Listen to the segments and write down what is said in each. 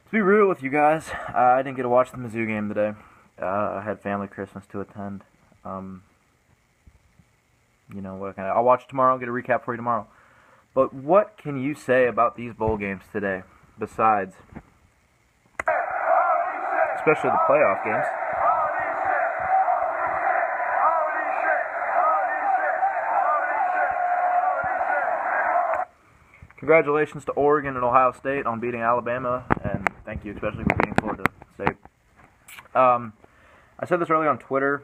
To be real with you guys, I didn't get to watch the Mizzou game today. I had family Christmas to attend. Um, what can I'll watch it tomorrow. I'll get a recap for you tomorrow. But what can you say about these bowl games today, besides, especially the playoff games? Congratulations to Oregon and Ohio State on beating Alabama, and thank you especially for beating Florida State. I said this earlier on Twitter,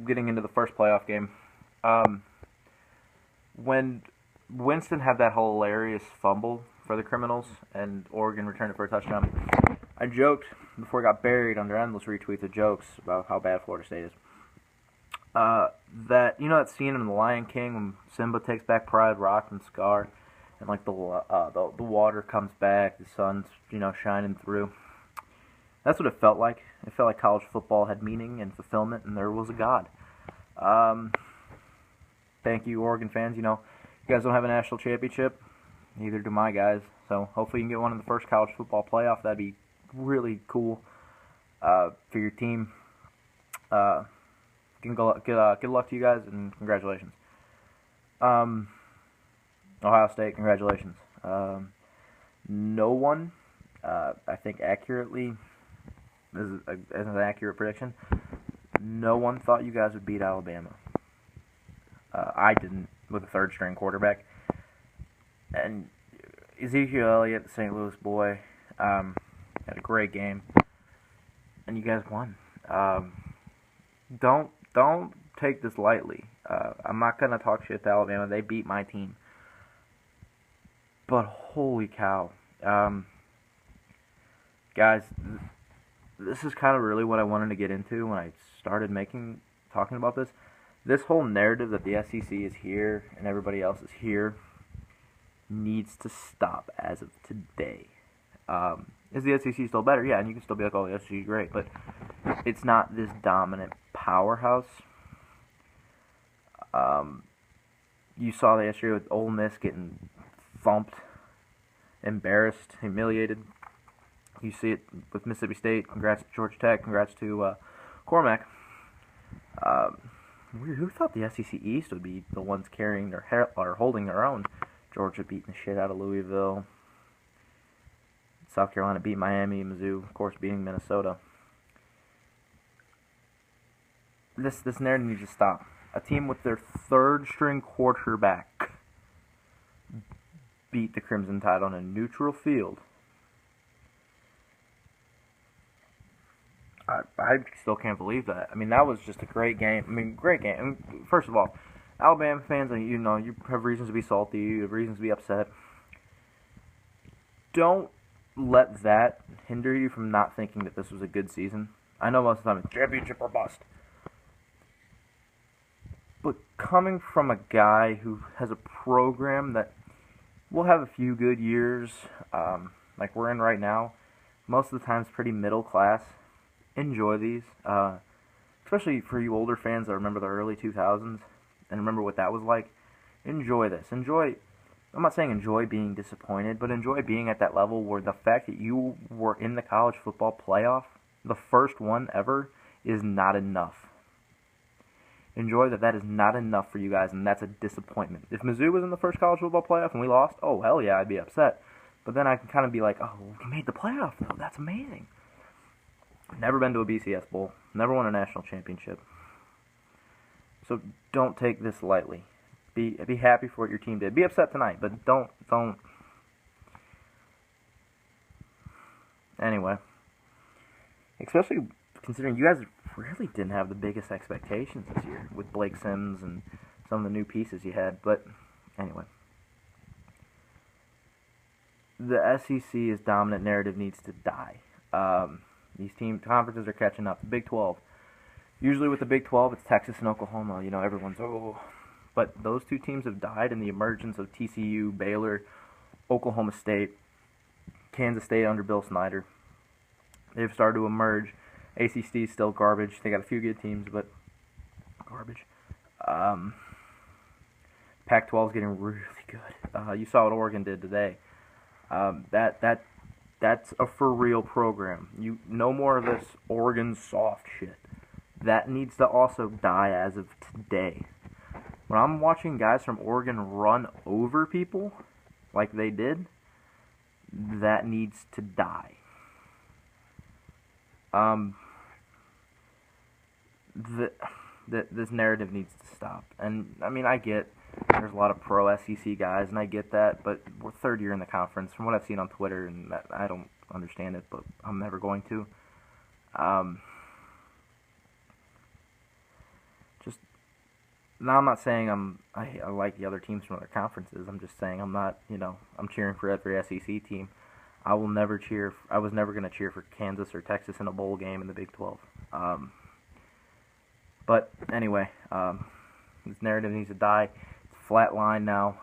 getting into the first playoff game. When Winston had that hilarious fumble for the Criminals and Oregon returned it for a touchdown, I joked before it got buried under endless retweets of jokes about how bad Florida State is. That scene in The Lion King when Simba takes back Pride, Rock, and Scar, and like the water comes back, the sun's shining through. That's what it felt like. It felt like college football had meaning and fulfillment, and there was a God. Thank you, Oregon fans. You guys don't have a national championship. Neither do my guys. So hopefully you can get one in the first college football playoff. That'd be really cool for your team. Good luck to you guys, and congratulations. Ohio State, congratulations. No one, I think accurately, this is an accurate prediction, no one thought you guys would beat Alabama. I didn't, with a third-string quarterback. And Ezekiel Elliott, the St. Louis boy, had a great game, and you guys won. Don't take this lightly. I'm not gonna talk shit to Alabama. They beat my team, but holy cow, guys, this is kind of really what I wanted to get into when I started talking about this. This whole narrative that the SEC is here and everybody else is here needs to stop as of today. Is the SEC still better? Yeah, and you can still be like, oh, the SEC is great, but it's not this dominant powerhouse. You saw that yesterday with Ole Miss getting thumped, embarrassed, humiliated. You see it with Mississippi State. Congrats to Georgia Tech. Congrats to Cormac. Who thought the SEC East would be the ones carrying their hair or holding their own? Georgia beating the shit out of Louisville. South Carolina beat Miami. Mizzou, of course, beating Minnesota. This narrative needs to stop. A team with their third-string quarterback beat the Crimson Tide on a neutral field. I still can't believe that. I mean, that was just a great game. I mean, great game. I mean, first of all, Alabama fans, you have reasons to be salty. You have reasons to be upset. Don't let that hinder you from not thinking that this was a good season. I know most of the time it's championship or bust. But coming from a guy who has a program that will have a few good years, like we're in right now, most of the time it's pretty middle class. Enjoy these, especially for you older fans that remember the early 2000s and remember what that was like. Enjoy this. I'm not saying enjoy being disappointed, but enjoy being at that level where the fact that you were in the college football playoff, the first one ever, is not enough. Enjoy that is not enough for you guys, and that's a disappointment. If Mizzou was in the first college football playoff and we lost, oh, hell yeah, I'd be upset. But then I can kind of be like, oh, we made the playoff, though. That's amazing. Never been to a BCS Bowl. Never won a national championship. So don't take this lightly. Be happy for what your team did. Be upset tonight, but don't. Anyway. Especially considering you guys really didn't have the biggest expectations this year with Blake Sims and some of the new pieces you had. But anyway. The SEC's dominant narrative needs to die. These conferences are catching up. The Big 12. Usually with the Big 12, it's Texas and Oklahoma. Everyone's, oh. But those two teams have died in the emergence of TCU, Baylor, Oklahoma State, Kansas State under Bill Snyder. They've started to emerge. ACC is still garbage. They got a few good teams, but garbage. Pac-12 is getting really good. You saw what Oregon did today. That That's a for real program. You no more of this Oregon soft shit. That needs to also die as of today. When I'm watching guys from Oregon run over people like they did, that needs to die. This narrative needs to stop. And I mean, I get there's a lot of pro SEC guys, and I get that, but we're third year in the conference. From what I've seen on Twitter, and I don't understand it, but I'm never going to. Just now, I'm not saying I like the other teams from other conferences. I'm just saying I'm not, I'm cheering for every SEC team. I will never cheer. I was never going to cheer for Kansas or Texas in a bowl game in the Big 12. But anyway, this narrative needs to die. It's a flat line now.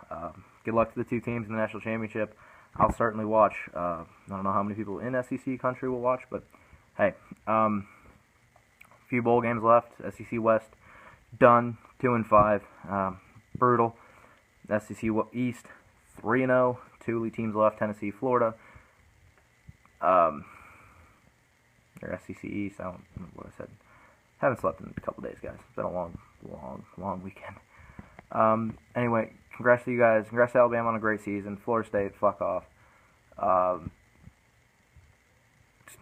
Good luck to the two teams in the national championship. I'll certainly watch. I don't know how many people in SEC country will watch, but hey, a few bowl games left. SEC West done, 2-5, brutal. SEC East 3-0, two league teams left. Tennessee, Florida. Or SEC East. I don't know what I said. Haven't slept in a couple days, guys. It's been a long weekend. Anyway, congrats to you guys. Congrats to Alabama on a great season. Florida State, fuck off.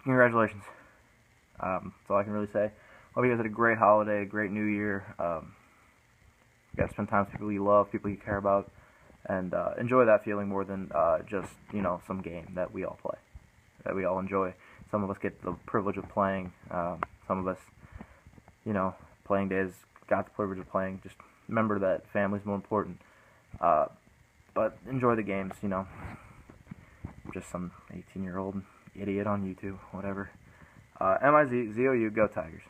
Congratulations. That's all I can really say. Hope you guys had a great holiday, a great new year. You got to spend time with people you love, people you care about, and enjoy that feeling more than just, some game that we all play, that we all enjoy. Some of us get the privilege of playing. Some of us, playing days, got the privilege of playing. Just remember that family's more important. But enjoy the games, I'm just some 18-year-old idiot on YouTube, whatever. MIZOU, go Tigers.